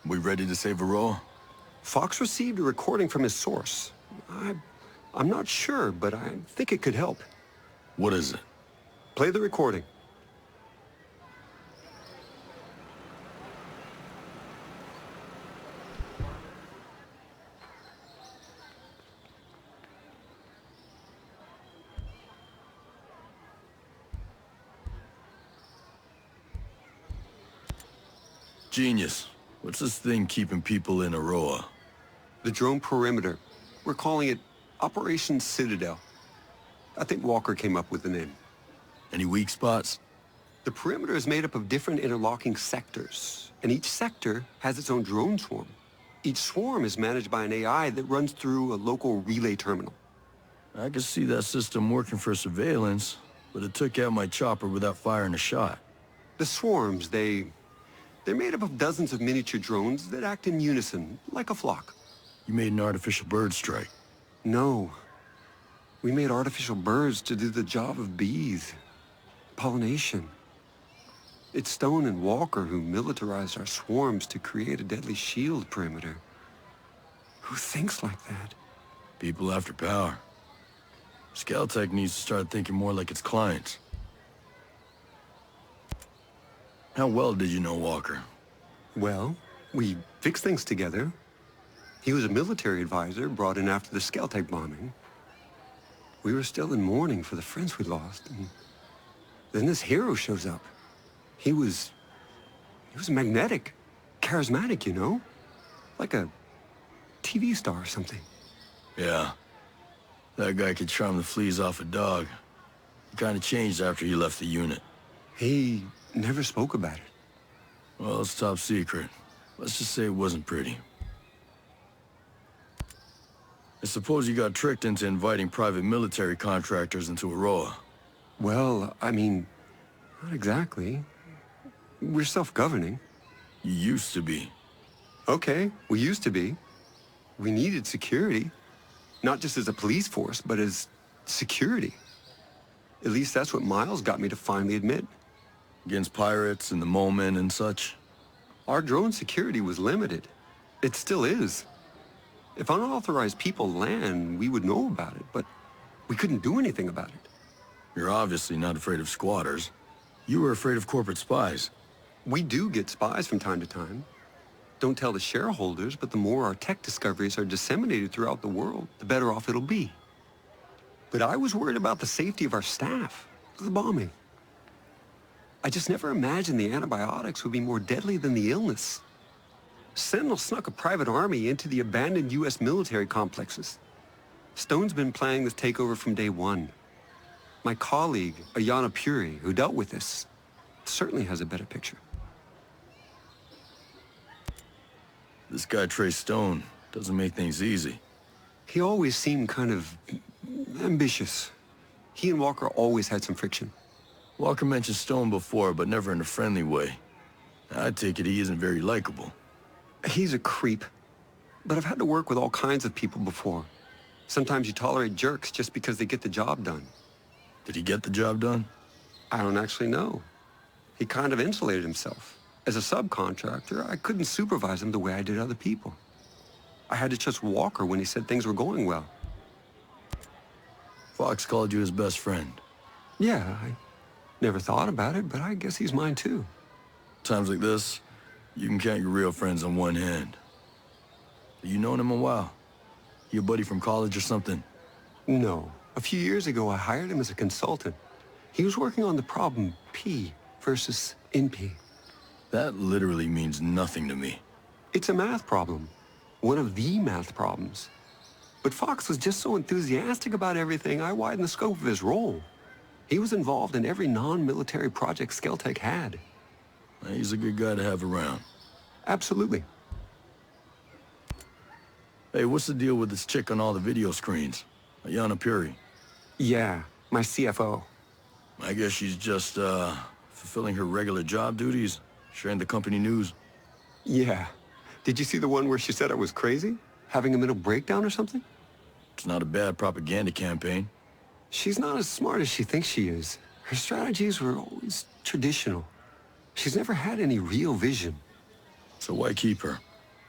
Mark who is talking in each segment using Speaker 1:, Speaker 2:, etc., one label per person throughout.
Speaker 1: We ready to save Aurora?
Speaker 2: Fox received a recording from his source. I'm not sure, but I think it could help.
Speaker 1: What is it?
Speaker 2: Play the recording.
Speaker 1: Genius. What's this thing keeping people in Aurora?
Speaker 2: The drone perimeter. We're calling it Operation Citadel. I think Walker came up with the name.
Speaker 1: Any weak spots?
Speaker 2: The perimeter is made up of different interlocking sectors, and each sector has its own drone swarm. Each swarm is managed by an AI that runs through a local relay terminal.
Speaker 1: I could see that system working for surveillance, but it took out my chopper without firing a shot.
Speaker 2: The swarms, they're made up of dozens of miniature drones that act in unison, like a flock.
Speaker 1: You made an artificial bird strike.
Speaker 2: No. We made artificial birds to do the job of bees. Pollination. It's Stone and Walker who militarized our swarms to create a deadly shield perimeter. Who thinks like that?
Speaker 1: People after power. Skeltek needs to start thinking more like its clients. How well did you know Walker?
Speaker 2: Well, we fixed things together. He was a military advisor brought in after the Skeltek bombing. We were still in mourning for the friends we lost, and then this hero shows up. He was magnetic, charismatic, you know? Like a TV star or something.
Speaker 1: Yeah. That guy could charm the fleas off a dog. He kind of changed after he left the unit.
Speaker 2: He never spoke about it.
Speaker 1: Well, it's top secret. Let's just say it wasn't pretty. I suppose you got tricked into inviting private military contractors into Aurora.
Speaker 2: Well, I mean, not exactly. We're self-governing.
Speaker 1: You used to be.
Speaker 2: Okay, we used to be. We needed security. Not just as a police force, but as security. At least that's what Miles got me to finally admit.
Speaker 1: Against pirates and the Moment and such?
Speaker 2: Our drone security was limited. It still is. If unauthorized people land, we would know about it, but we couldn't do anything about it.
Speaker 1: You're obviously not afraid of squatters. You were afraid of corporate spies.
Speaker 2: We do get spies from time to time. Don't tell the shareholders, but the more our tech discoveries are disseminated throughout the world, the better off it'll be. But I was worried about the safety of our staff, the bombing. I just never imagined the antibiotics would be more deadly than the illness. Sentinels snuck a private army into the abandoned U.S. military complexes. Stone's been planning this takeover from day one. My colleague, Ayanna Puri, who dealt with this, certainly has a better picture.
Speaker 1: This guy Trey Stone doesn't make things easy.
Speaker 2: He always seemed kind of ambitious. He and Walker always had some friction.
Speaker 1: Walker mentioned Stone before, but never in a friendly way. I take it he isn't very likable.
Speaker 2: He's a creep. But I've had to work with all kinds of people before. Sometimes you tolerate jerks just because they get the job done.
Speaker 1: Did he get the job done?
Speaker 2: I don't actually know. He kind of insulated himself. As a subcontractor, I couldn't supervise him the way I did other people. I had to trust Walker when he said things were going well.
Speaker 1: Fox called you his best friend.
Speaker 2: Yeah, I never thought about it, but I guess he's mine too.
Speaker 1: Times like this, you can count your real friends on one hand. You known him a while? You a buddy from college or something?
Speaker 2: No. A few years ago, I hired him as a consultant. He was working on the problem P versus NP.
Speaker 1: That literally means nothing to me.
Speaker 2: It's a math problem. One of the math problems. But Fox was just so enthusiastic about everything, I widened the scope of his role. He was involved in every non-military project Skeltek had.
Speaker 1: He's a good guy to have around.
Speaker 2: Absolutely.
Speaker 1: Hey, what's the deal with this chick on all the video screens? Ayanna Puri.
Speaker 2: Yeah, my CFO.
Speaker 1: I guess she's just, fulfilling her regular job duties, sharing the company news.
Speaker 2: Yeah. Did you see the one where she said I was crazy? Having a mental breakdown or something?
Speaker 1: It's not a bad propaganda campaign.
Speaker 2: She's not as smart as she thinks she is. Her strategies were always traditional. She's never had any real vision.
Speaker 1: So why keep her?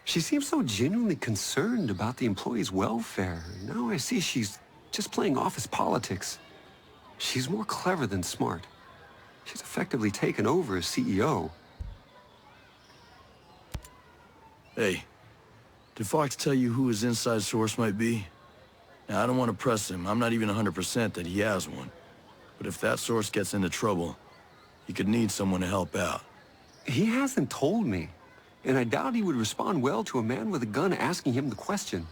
Speaker 2: She seems so genuinely concerned about the employees' welfare. Now I see she's just playing office politics. She's more clever than smart. She's effectively taken over as CEO.
Speaker 1: Hey, did Fox tell you who his inside source might be? Now, I don't want to press him. I'm not even 100% that he has one. But if that source gets into trouble, he could need someone to help out.
Speaker 2: He hasn't told me, and I doubt he would respond well to a man with a gun asking him the question.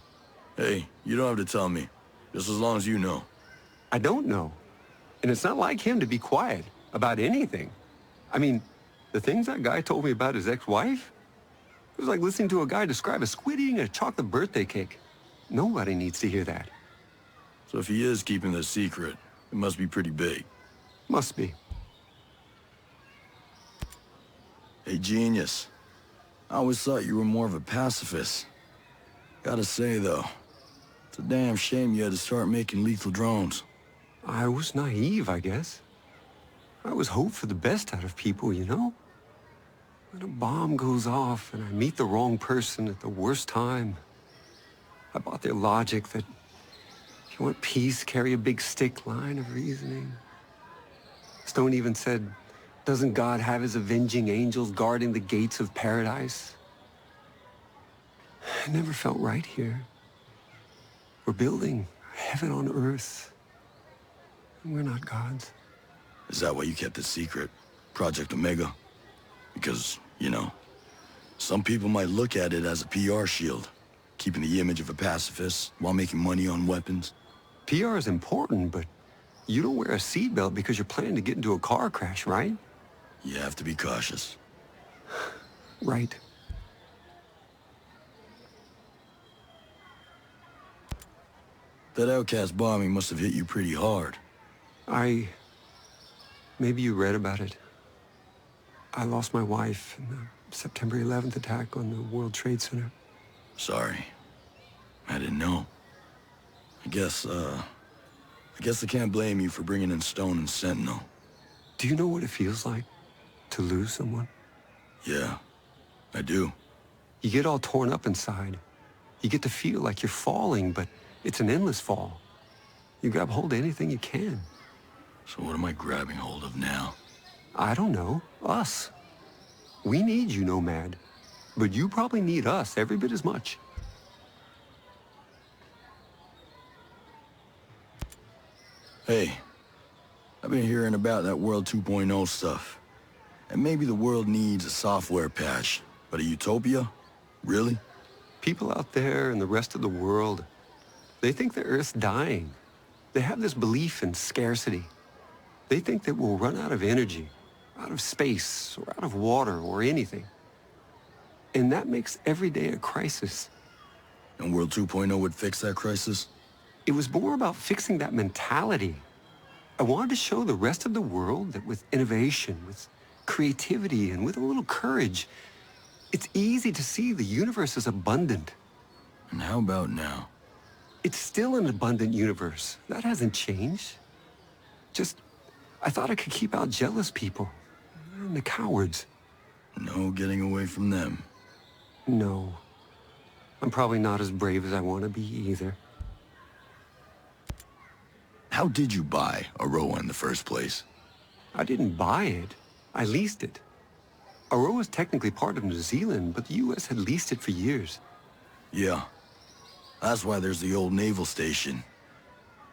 Speaker 1: Hey, you don't have to tell me. Just as long as you know.
Speaker 2: I don't know. And it's not like him to be quiet about anything. I mean, the things that guy told me about his ex-wife, it was like listening to a guy describe a squid eating a chocolate birthday cake. Nobody needs to hear that.
Speaker 1: So if he is keeping this secret, it must be pretty big.
Speaker 2: Must be.
Speaker 1: Hey, genius. I always thought you were more of a pacifist. Gotta say, though, it's a damn shame you had to start making lethal drones.
Speaker 2: I was naive, I guess. I always hoped for the best out of people, you know? When a bomb goes off and I meet the wrong person at the worst time, I bought their logic that if you want peace, carry a big stick line of reasoning. Stone even said, doesn't God have his avenging angels guarding the gates of paradise? It never felt right here. We're building heaven on earth, and we're not gods.
Speaker 1: Is that why you kept it secret? Project Omega? Because, you know, some people might look at it as a PR shield, keeping the image of a pacifist while making money on weapons.
Speaker 2: PR is important, but you don't wear a seatbelt because you're planning to get into a car crash, right?
Speaker 1: You have to be cautious.
Speaker 2: Right.
Speaker 1: That outcast bombing must have hit you pretty hard.
Speaker 2: Maybe you read about it. I lost my wife in the September 11th attack on the World Trade Center.
Speaker 1: Sorry. I didn't know. I guess I can't blame you for bringing in Stone and Sentinel.
Speaker 2: Do you know what it feels like to lose someone?
Speaker 1: Yeah, I do.
Speaker 2: You get all torn up inside. You get to feel like you're falling, but it's an endless fall. You grab hold of anything you can.
Speaker 1: So what am I grabbing hold of now?
Speaker 2: I don't know. Us. We need you, Nomad. But you probably need us every bit as much.
Speaker 1: Hey, I've been hearing about that World 2.0 stuff. And maybe the world needs a software patch. But a Utopia? Really?
Speaker 2: People out there in the rest of the world, they think the Earth's dying. They have this belief in scarcity. They think that we'll run out of energy, out of space, or out of water, or anything. And that makes every day a crisis.
Speaker 1: And World 2.0 would fix that crisis?
Speaker 2: It was more about fixing that mentality. I wanted to show the rest of the world that with innovation, with creativity, and with a little courage, it's easy to see the universe is abundant.
Speaker 1: And how about now?
Speaker 2: It's still an abundant universe. That hasn't changed. Just, I thought I could keep out jealous people. And the cowards.
Speaker 1: No getting away from them.
Speaker 2: No. I'm probably not as brave as I want to be either.
Speaker 1: How did you buy Aurora in the first place?
Speaker 2: I didn't buy it. I leased it. Aurora is technically part of New Zealand, but the U.S. had leased it for years.
Speaker 1: Yeah. That's why there's the old naval station.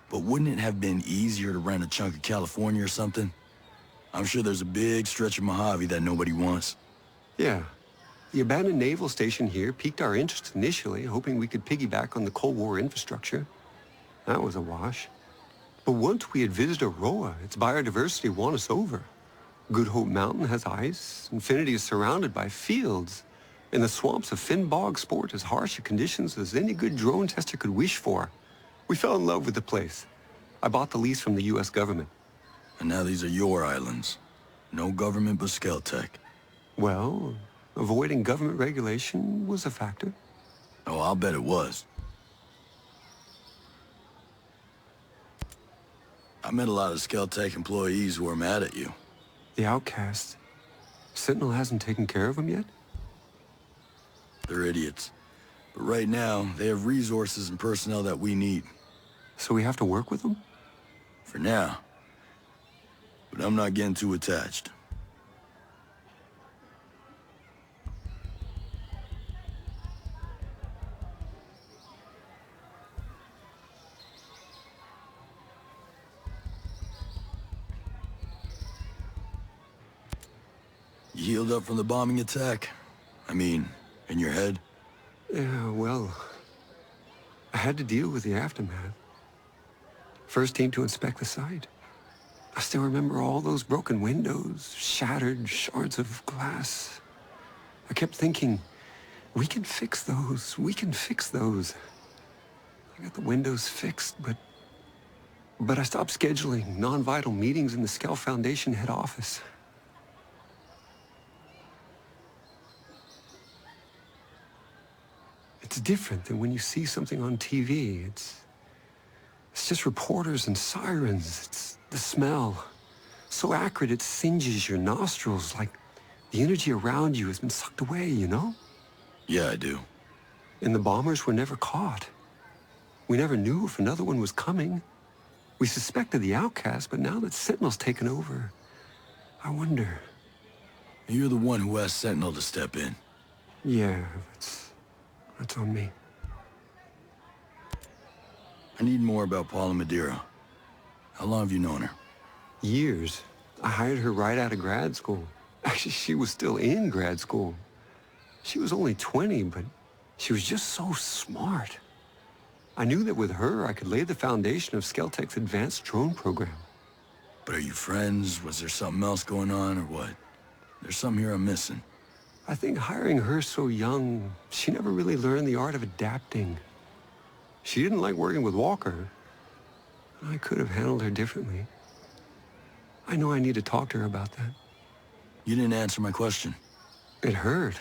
Speaker 1: But wouldn't it have been easier to rent a chunk of California or something? I'm sure there's a big stretch of Mojave that nobody wants.
Speaker 2: Yeah. The abandoned naval station here piqued our interest initially, hoping we could piggyback on the Cold War infrastructure. That was a wash. But once we had visited Aurora, its biodiversity won us over. Good Hope Mountain has ice, Infinity is surrounded by fields, and the swamps of Finbog sport as harsh conditions as any good drone tester could wish for. We fell in love with the place. I bought the lease from the U.S. government.
Speaker 1: And now these are your islands. No government but Skeltek.
Speaker 2: Well, avoiding government regulation was a factor.
Speaker 1: Oh, I'll bet it was. I met a lot of Skeltek employees who are mad at you.
Speaker 2: The outcast. Sentinel hasn't taken care of him yet?
Speaker 1: They're idiots. But right now, they have resources and personnel that we need.
Speaker 2: So we have to work with them?
Speaker 1: For now. But I'm not getting too attached. You healed up from the bombing attack? I mean, in your head?
Speaker 2: Yeah, well, I had to deal with the aftermath. First team to inspect the site. I still remember all those broken windows, shattered shards of glass. I kept thinking, we can fix those, we can fix those. I got the windows fixed, but I stopped scheduling non-vital meetings in the Skell Foundation head office. It's different than when you see something on TV. It's just reporters and sirens. It's the smell. So acrid it singes your nostrils, like the energy around you has been sucked away, you know?
Speaker 1: Yeah, I do.
Speaker 2: And the bombers were never caught. We never knew if another one was coming. We suspected the outcast, but now that Sentinel's taken over, I wonder.
Speaker 1: You're the one who asked Sentinel to step in.
Speaker 2: Yeah, that's on me.
Speaker 1: I need more about Paula Madeira. How long have you known her?
Speaker 2: Years. I hired her right out of grad school. Actually, she was still in grad school. She was only 20, but she was just so smart. I knew that with her, I could lay the foundation of Skeltek's advanced drone program.
Speaker 1: But are you friends? Was there something else going on, or what? There's something here I'm missing.
Speaker 2: I think hiring her so young, she never really learned the art of adapting. She didn't like working with Walker. I could have handled her differently. I know I need to talk to her about that.
Speaker 1: You didn't answer my question.
Speaker 2: It hurt.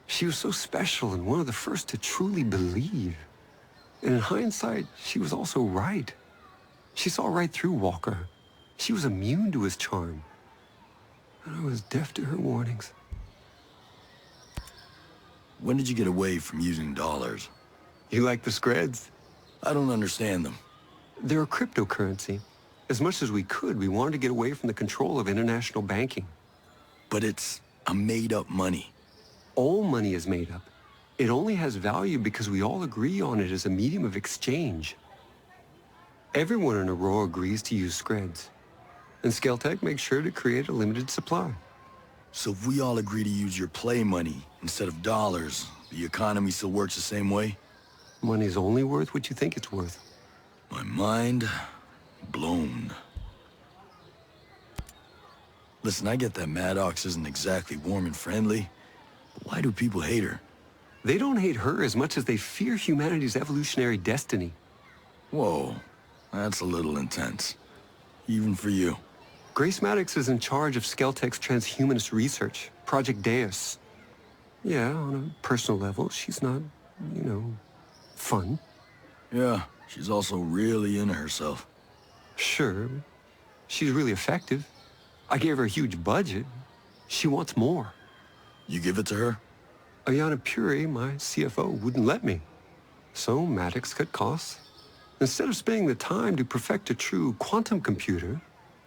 Speaker 2: She was so special and one of the first to truly believe. And in hindsight, she was also right. She saw right through Walker. She was immune to his charm. And I was deaf to her warnings.
Speaker 1: When did you get away from using dollars?
Speaker 2: You like the Screds?
Speaker 1: I don't understand them.
Speaker 2: They're a cryptocurrency. As much as we could, we wanted to get away from the control of international banking.
Speaker 1: But it's a made-up money.
Speaker 2: All money is made up. It only has value because we all agree on it as a medium of exchange. Everyone in Aurora agrees to use Screds. And Skeltek makes sure to create a limited supply.
Speaker 1: So if we all agree to use your play money instead of dollars, the economy still works the same way?
Speaker 2: Money's only worth what you think it's worth.
Speaker 1: My mind blown. Listen, I get that Maddox isn't exactly warm and friendly, but why do people hate her?
Speaker 2: They don't hate her as much as they fear humanity's evolutionary destiny.
Speaker 1: Whoa, that's a little intense. Even for you.
Speaker 2: Grace Maddox is in charge of Skeltek's transhumanist research, Project Deus. Yeah, on a personal level, she's not, fun.
Speaker 1: Yeah, she's also really into herself.
Speaker 2: Sure, she's really effective. I gave her a huge budget. She wants more.
Speaker 1: You give it to her?
Speaker 2: Ayanna Puri, my CFO, wouldn't let me. So Maddox cut costs. Instead of spending the time to perfect a true quantum computer,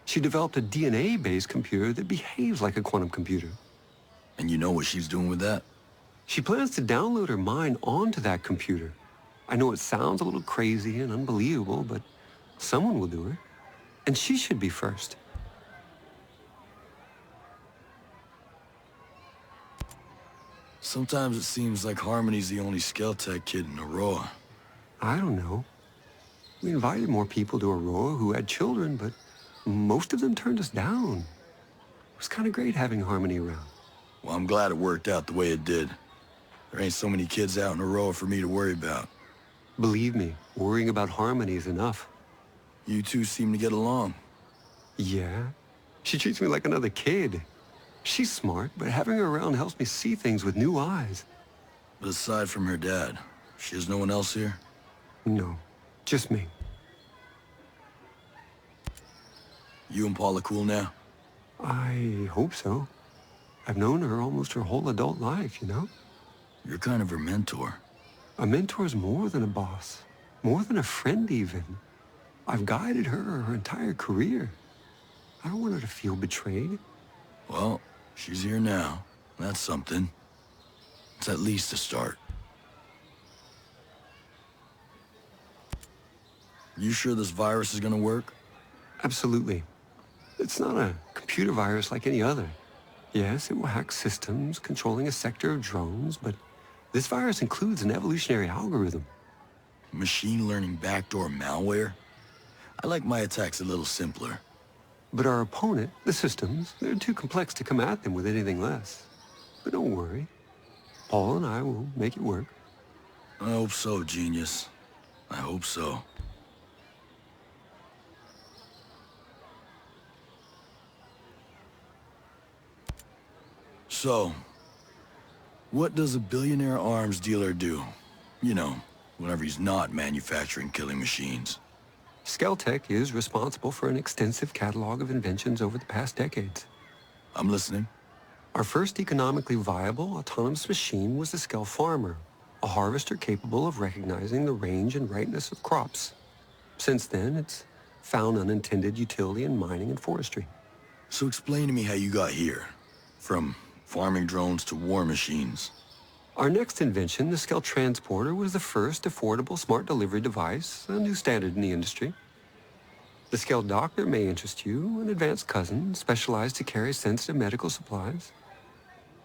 Speaker 2: she developed a DNA-based computer that behaves like a quantum computer.
Speaker 1: And you know what she's doing with that?
Speaker 2: She plans to download her mind onto that computer. I know it sounds a little crazy and unbelievable, but someone will do it. And she should be first.
Speaker 1: Sometimes it seems like Harmony's the only Skeltek kid in Aurora.
Speaker 2: I don't know. We invited more people to Aurora who had children, but most of them turned us down. It was kind of great having Harmony around.
Speaker 1: Well, I'm glad it worked out the way it did. There ain't so many kids out in Aurora for me to worry about.
Speaker 2: Believe me, worrying about Harmony is enough.
Speaker 1: You two seem to get along.
Speaker 2: Yeah. She treats me like another kid. She's smart, but having her around helps me see things with new eyes.
Speaker 1: But aside from her dad, she has no one else here?
Speaker 2: No, just me.
Speaker 1: You and Paula cool now?
Speaker 2: I hope so. I've known her almost her whole adult life, you know?
Speaker 1: You're kind of her mentor.
Speaker 2: A mentor's more than a boss. More than a friend, even. I've guided her entire career. I don't want her to feel betrayed.
Speaker 1: Well, she's here now. That's something. It's at least a start. You sure this virus is gonna work?
Speaker 2: Absolutely. It's not a computer virus like any other. Yes, it will hack systems controlling a sector of drones, but this virus includes an evolutionary algorithm.
Speaker 1: Machine learning backdoor malware? I like my attacks a little simpler.
Speaker 2: But our opponent, the systems, they're too complex to come at them with anything less. But don't worry. Paul and I will make it work.
Speaker 1: I hope so, genius. I hope so. So, what does a billionaire arms dealer do? You know, whenever he's not manufacturing killing machines.
Speaker 2: Skeltek is responsible for an extensive catalog of inventions over the past decades.
Speaker 1: I'm listening.
Speaker 2: Our first economically viable autonomous machine was the Skel Farmer, a harvester capable of recognizing the range and rightness of crops. Since then, it's found unintended utility in mining and forestry.
Speaker 1: So explain to me how you got here. From farming drones to war machines.
Speaker 2: Our next invention, the Skel Transporter, was the first affordable smart delivery device, a new standard in the industry. The Skel Doctor may interest you, an advanced cousin specialized to carry sensitive medical supplies.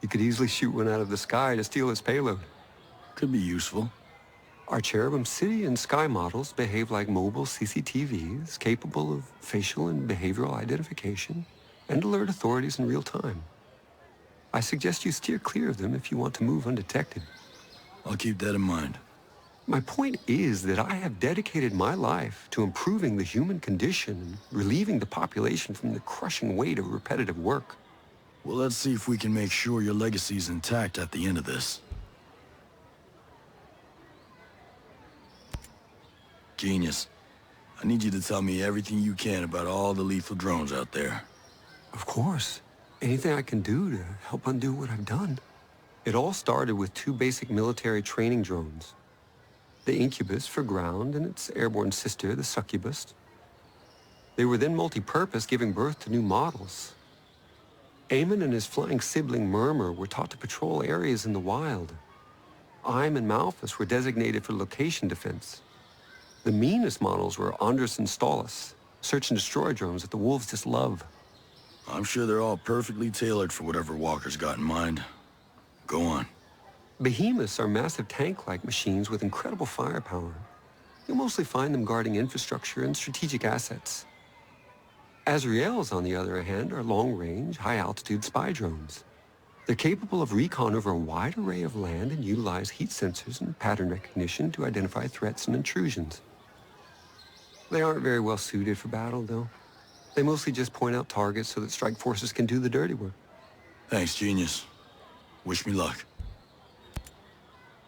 Speaker 2: You could easily shoot one out of the sky to steal its payload.
Speaker 1: Could be useful.
Speaker 2: Our Cherubim City and Sky models behave like mobile CCTVs, capable of facial and behavioral identification, and alert authorities in real time. I suggest you steer clear of them if you want to move undetected.
Speaker 1: I'll keep that in mind.
Speaker 2: My point is that I have dedicated my life to improving the human condition and relieving the population from the crushing weight of repetitive work.
Speaker 1: Well, let's see if we can make sure your legacy's intact at the end of this. Genius. I need you to tell me everything you can about all the lethal drones out there.
Speaker 2: Of course. Anything I can do to help undo what I've done. It all started with two basic military training drones. The Incubus for ground and its airborne sister, the Succubus. They were then multi-purpose, giving birth to new models. Eamon and his flying sibling Murmur were taught to patrol areas in the wild. Ime and Malphus were designated for location defense. The meanest models were Andrus and Stalis, search and destroy drones that the wolves just love.
Speaker 1: I'm sure they're all perfectly tailored for whatever Walker's got in mind. Go on.
Speaker 2: Behemoths are massive tank-like machines with incredible firepower. You'll mostly find them guarding infrastructure and strategic assets. Azraels, on the other hand, are long-range, high-altitude spy drones. They're capable of recon over a wide array of land and utilize heat sensors and pattern recognition to identify threats and intrusions. They aren't very well suited for battle, though. They mostly just point out targets so that strike forces can do the dirty work.
Speaker 1: Thanks, genius. Wish me luck.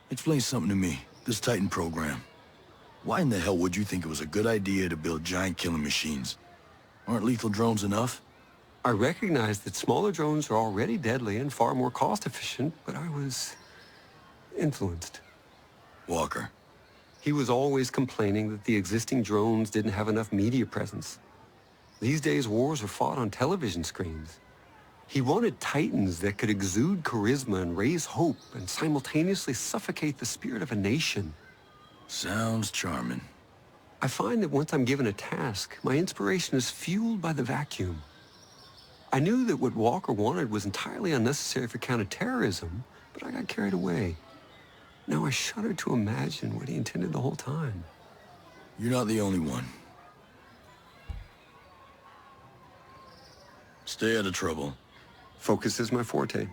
Speaker 1: Explain something to me, this Titan program. Why in the hell would you think it was a good idea to build giant killing machines? Aren't lethal drones enough?
Speaker 2: I recognize that smaller drones are already deadly and far more cost-efficient, but I was influenced.
Speaker 1: Walker.
Speaker 2: He was always complaining that the existing drones didn't have enough media presence. These days, wars are fought on television screens. He wanted titans that could exude charisma and raise hope and simultaneously suffocate the spirit of a nation.
Speaker 1: Sounds charming.
Speaker 2: I find that once I'm given a task, my inspiration is fueled by the vacuum. I knew that what Walker wanted was entirely unnecessary for counterterrorism, but I got carried away. Now I shudder to imagine what he intended the whole time.
Speaker 1: You're not the only one. Stay out of trouble.
Speaker 2: Focus is my forte.